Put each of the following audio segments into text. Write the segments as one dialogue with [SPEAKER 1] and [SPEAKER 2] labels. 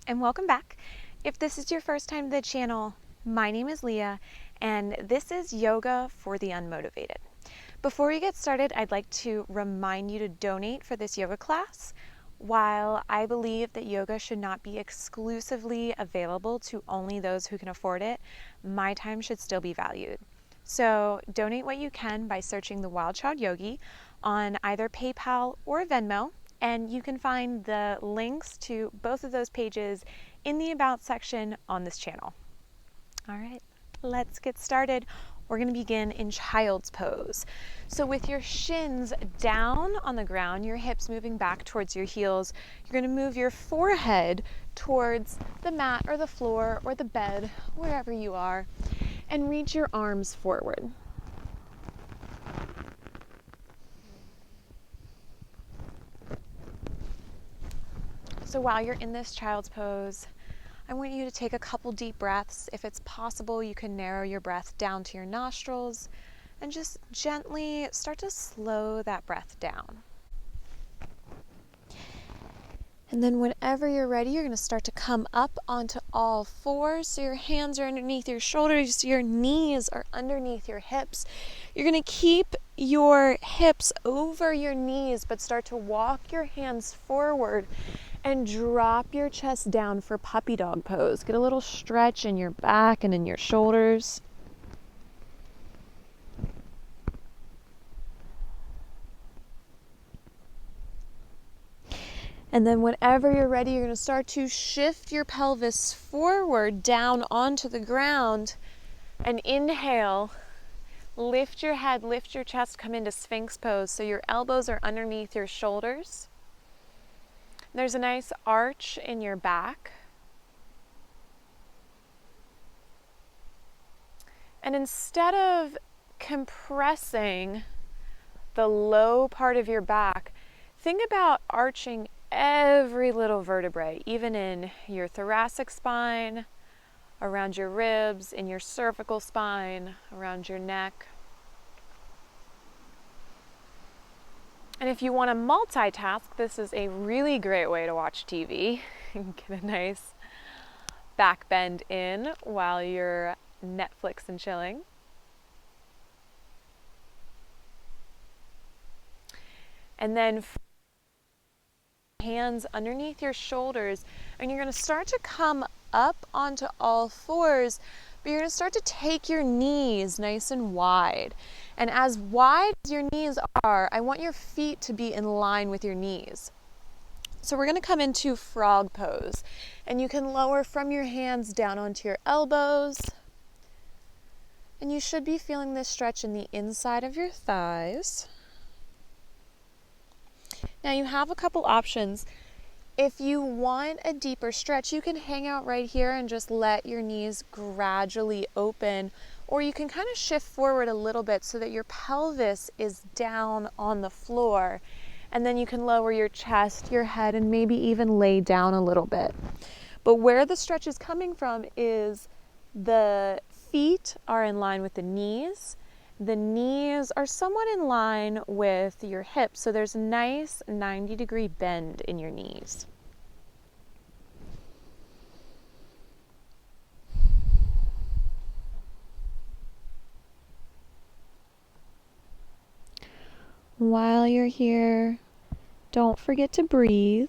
[SPEAKER 1] and welcome back. If this is your first time to the channel, my name is Leah and this is Yoga for the Unmotivated. Before we get started, I'd like to remind you to donate for this yoga class. While I believe that yoga should not be exclusively available to only those who can afford it, my time should still be valued. So donate what you can by searching the Wild Child Yogi on either PayPal or Venmo. And you can find the links to both of those pages in the About section on this channel. All right, let's get started. We're going to begin in child's pose. So with your shins down on the ground, your hips moving back towards your heels, you're going to move your forehead towards the mat or the floor or the bed, wherever you are, and reach your arms forward. So while you're in this child's pose, I want you to take a couple deep breaths. If it's possible, you can narrow your breath down to your nostrils and just gently start to slow that breath down. And then whenever you're ready, you're going to start to come up onto all fours. So your hands are underneath your shoulders, your knees are underneath your hips. You're going to keep your hips over your knees, but start to walk your hands forward and drop your chest down for puppy dog pose. Get a little stretch in your back and in your shoulders. And then whenever you're ready, you're going to start to shift your pelvis forward down onto the ground. And inhale, lift your head, lift your chest, come into Sphinx pose. So your elbows are underneath your shoulders. There's a nice arch in your back. And instead of compressing the low part of your back, think about arching every little vertebrae, even in your thoracic spine, around your ribs, in your cervical spine, around your neck. And if you want to multitask, this is a really great way to watch TV. Get a nice back bend in while you're Netflix and chilling. And then hands underneath your shoulders, and you're going to start to come up onto all fours, but you're going to start to take your knees nice and wide. And as wide as your knees are, I want your feet to be in line with your knees. So we're going to come into frog pose, and you can lower from your hands down onto your elbows. And you should be feeling this stretch in the inside of your thighs. Now you have a couple options. If you want a deeper stretch, you can hang out right here and just let your knees gradually open, or you can kind of shift forward a little bit so that your pelvis is down on the floor, and then you can lower your chest, your head, and maybe even lay down a little bit. But where the stretch is coming from is the feet are in line with the knees. The knees are somewhat in line with your hips, so there's a nice 90-degree bend in your knees. While you're here, don't forget to breathe.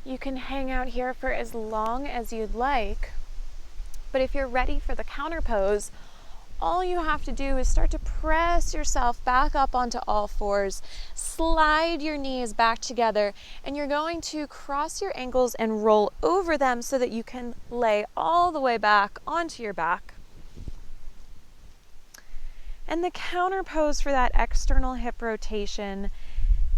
[SPEAKER 1] You can hang out here for as long as you'd like, but if you're ready for the counter pose, all you have to do is start to press yourself back up onto all fours, slide your knees back together, and you're going to cross your ankles and roll over them so that you can lay all the way back onto your back. And the counter pose for that external hip rotation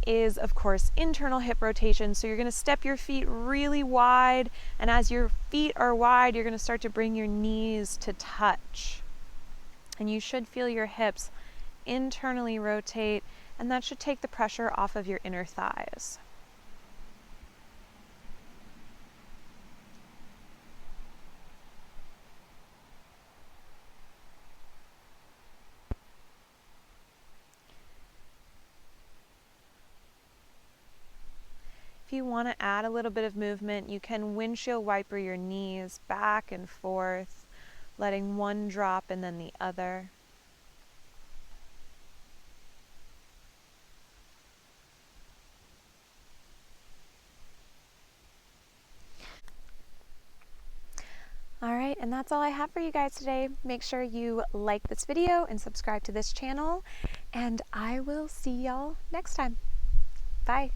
[SPEAKER 1] is, of course, internal hip rotation. So you're going to step your feet really wide, and as your feet are wide, you're going to start to bring your knees to touch. And you should feel your hips internally rotate, and that should take the pressure off of your inner thighs. If you want to add a little bit of movement, you can windshield wiper your knees back and forth, letting one drop and then the other. All right, and that's all I have for you guys today. Make sure you like this video and subscribe to this channel, and I will see y'all next time. Bye.